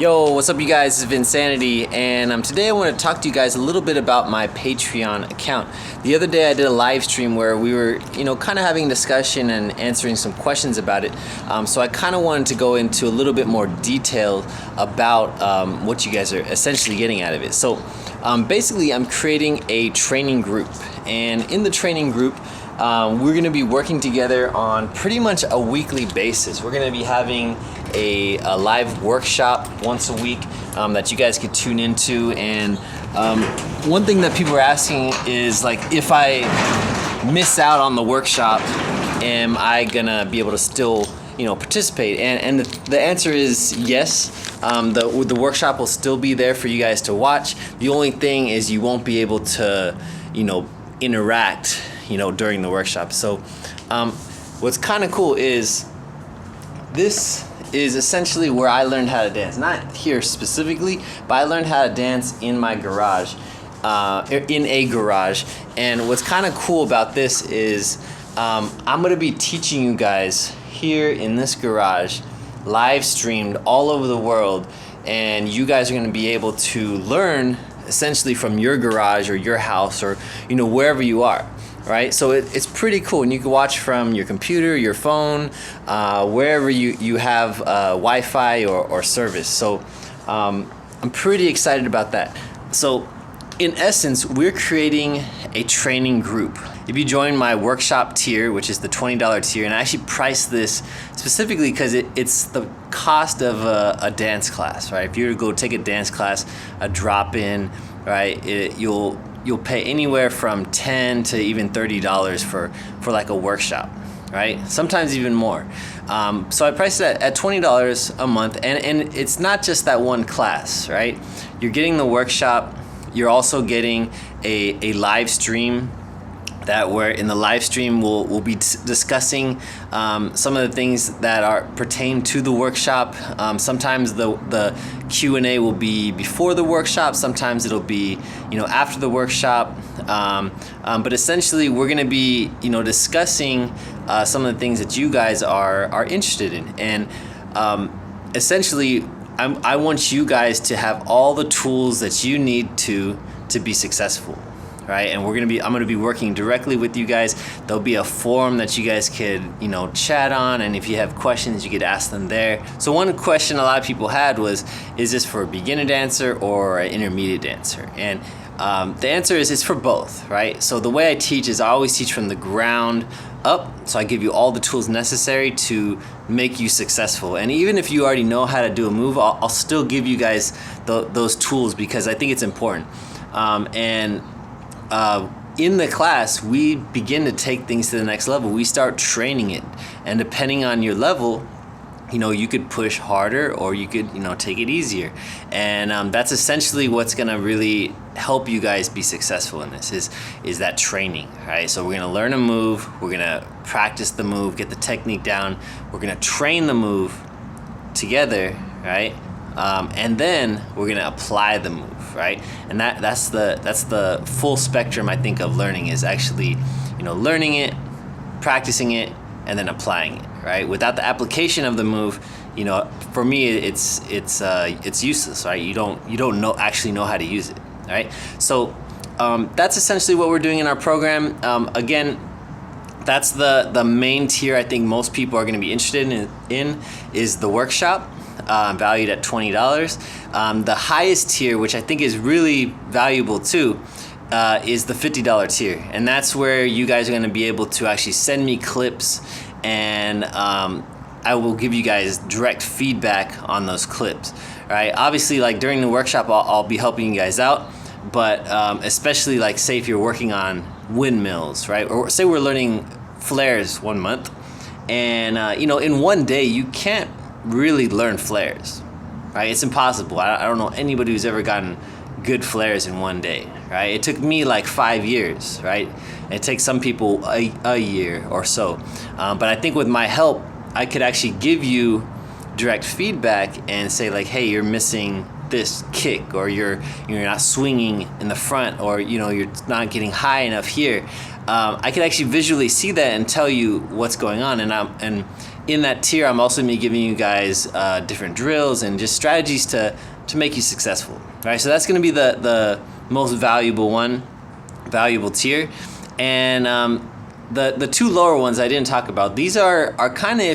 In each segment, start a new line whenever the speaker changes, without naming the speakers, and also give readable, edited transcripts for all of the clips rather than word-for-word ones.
Yo, what's up you guys? It's Vincanity, and today I want to talk to you guys a little bit about my Patreon account. The other day I did a live stream where we were, kind of having a discussion and answering some questions about it. So I kind of wanted to go into a little bit more detail about what you guys are essentially getting out of it. So basically I'm creating a training group, and in the training group we're going to be working together on pretty much a weekly basis. We're going to be having a live workshop once a week that you guys could tune into. And one thing that people are asking is, like, if I miss out on the workshop, am I gonna be able to still participate? And the answer is yes. The workshop will still be there for you guys to watch. The only thing is you won't be able to interact during the workshop. So what's kind of cool is this is essentially where I learned how to dance. Not here specifically, but I learned how to dance in my garage, in a garage. And what's kind of cool about this is I'm gonna be teaching you guys here in this garage, live streamed all over the world, and you guys are gonna be able to learn essentially from your garage or your house or wherever you are. Right, so it's pretty cool, and you can watch from your computer, your phone, wherever you have Wi-Fi or service. So I'm pretty excited about that. So in essence, we're creating a training group. If you join my workshop tier, which is the $20 tier, and I actually priced this specifically because it's the cost of a dance class, right? If you were to go take a dance class, a drop-in, right, you'll pay anywhere from $10 to even $30 for like a workshop, right? Sometimes even more. So I priced it at $20 a month, and it's not just that one class, right? You're getting the workshop, you're also getting a live stream, that where in the live stream we'll be discussing some of the things that pertain to the workshop. Sometimes the Q&A will be before the workshop, sometimes it'll be after the workshop, but essentially we're going to be discussing some of the things that you guys are interested in. And essentially I want you guys to have all the tools that you need to be successful. Right, and I'm gonna be working directly with you guys. There'll be a forum that you guys could chat on, and if you have questions you could ask them there. So one question a lot of people had was, is this for a beginner dancer or an intermediate dancer? And the answer is it's for both, right? So the way I teach is I always teach from the ground up, so I give you all the tools necessary to make you successful. And even if you already know how to do a move, I'll still give you guys those tools because I think it's important. In the class, we begin to take things to the next level. We start training it, and depending on your level, you could push harder or you could take it easier. And that's essentially what's gonna really help you guys be successful in this is that training, right? So we're gonna learn a move, we're gonna practice the move, get the technique down, we're gonna train the move together, right? And then we're gonna apply the move, right? And that's the full spectrum, I think, of learning, is actually learning it, practicing it, and then applying it, right? Without the application of the move, for me it's useless, right? You don't actually know how to use it, right? So that's essentially what we're doing in our program. Again, that's the main tier I think most people are going to be interested in is the workshop, valued at $20. The highest tier, which I think is really valuable too, is the $50 tier, and that's where you guys are going to be able to actually send me clips, and I will give you guys direct feedback on those clips, right? Obviously, like during the workshop I'll be helping you guys out, but especially like say if you're working on windmills, right? Or say we're learning flares 1 month, and in one day you can't really learn flares, right? It's impossible. I don't know anybody who's ever gotten good flares in one day, right? It took me like 5 years, right? It takes some people a year or so, but I think with my help I could actually give you direct feedback and say like, hey, you're missing this kick, or you're not swinging in the front, or you're not getting high enough here. I could actually visually see that and tell you what's going on, and in that tier, I'm also gonna be giving you guys different drills and just strategies to make you successful. Right, so that's gonna be the most valuable tier. And the two lower ones I didn't talk about. These are kind of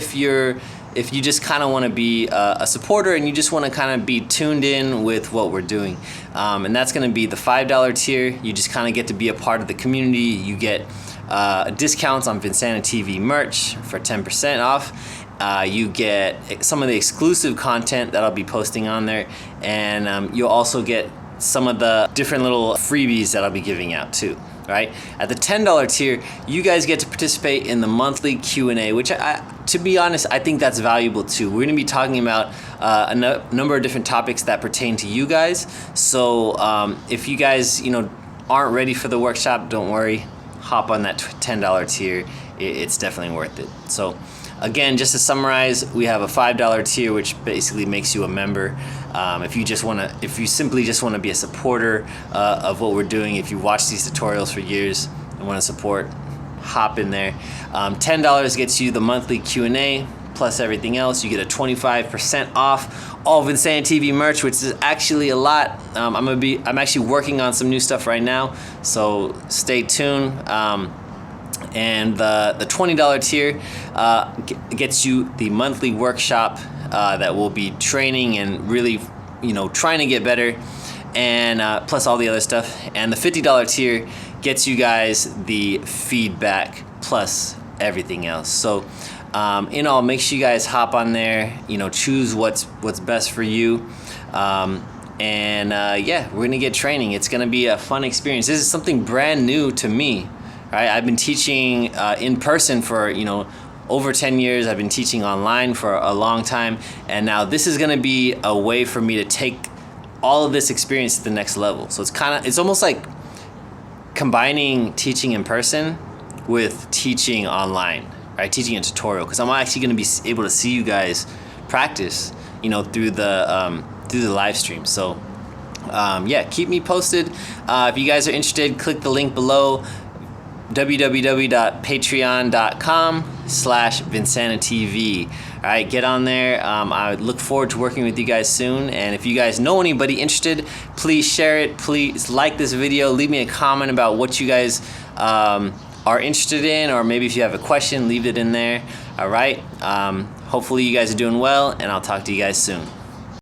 if you just kind of want to be a supporter and you just want to kind of be tuned in with what we're doing. And that's going to be the $5 tier. You just kind of get to be a part of the community. You get discounts on VincaniTV merch for 10% off. You get some of the exclusive content that I'll be posting on there. And you'll also get some of the different little freebies that I'll be giving out too. Right? At the $10 tier, you guys get to participate in the monthly Q&A, which to be honest, I think that's valuable too. We're gonna be talking about a number of different topics that pertain to you guys. So if you guys, aren't ready for the workshop, don't worry. Hop on that $10 tier. It's definitely worth it. So again, just to summarize, we have a $5 tier, which basically makes you a member. If you simply just want to be a supporter of what we're doing, if you watch these tutorials for years and want to support, hop in there. $10 gets you the monthly Q&A plus everything else. You get a 25% off all VincaniTV merch, which is actually a lot. I'm actually working on some new stuff right now, so stay tuned. And the $20 tier gets you the monthly workshop that will be training and really, trying to get better, and plus all the other stuff. And the $50 tier gets you guys the feedback plus everything else. So in all, make sure you guys hop on there, choose what's best for you. Yeah, we're gonna get training. It's gonna be a fun experience. This is something brand new to me. Right? I've been teaching in person for over 10 years. I've been teaching online for a long time, and now this is going to be a way for me to take all of this experience to the next level. So it's almost like combining teaching in person with teaching online, right? Teaching a tutorial, because I'm actually going to be able to see you guys practice, through the live stream. So yeah, keep me posted. If you guys are interested, click the link below. www.patreon.com/VincaniTV. All right, get on there. I look forward to working with you guys soon. And if you guys know anybody interested, please share it. Please like this video. Leave me a comment about what you guys are interested in, or maybe if you have a question, leave it in there. All right. Hopefully you guys are doing well, and I'll talk to you guys soon.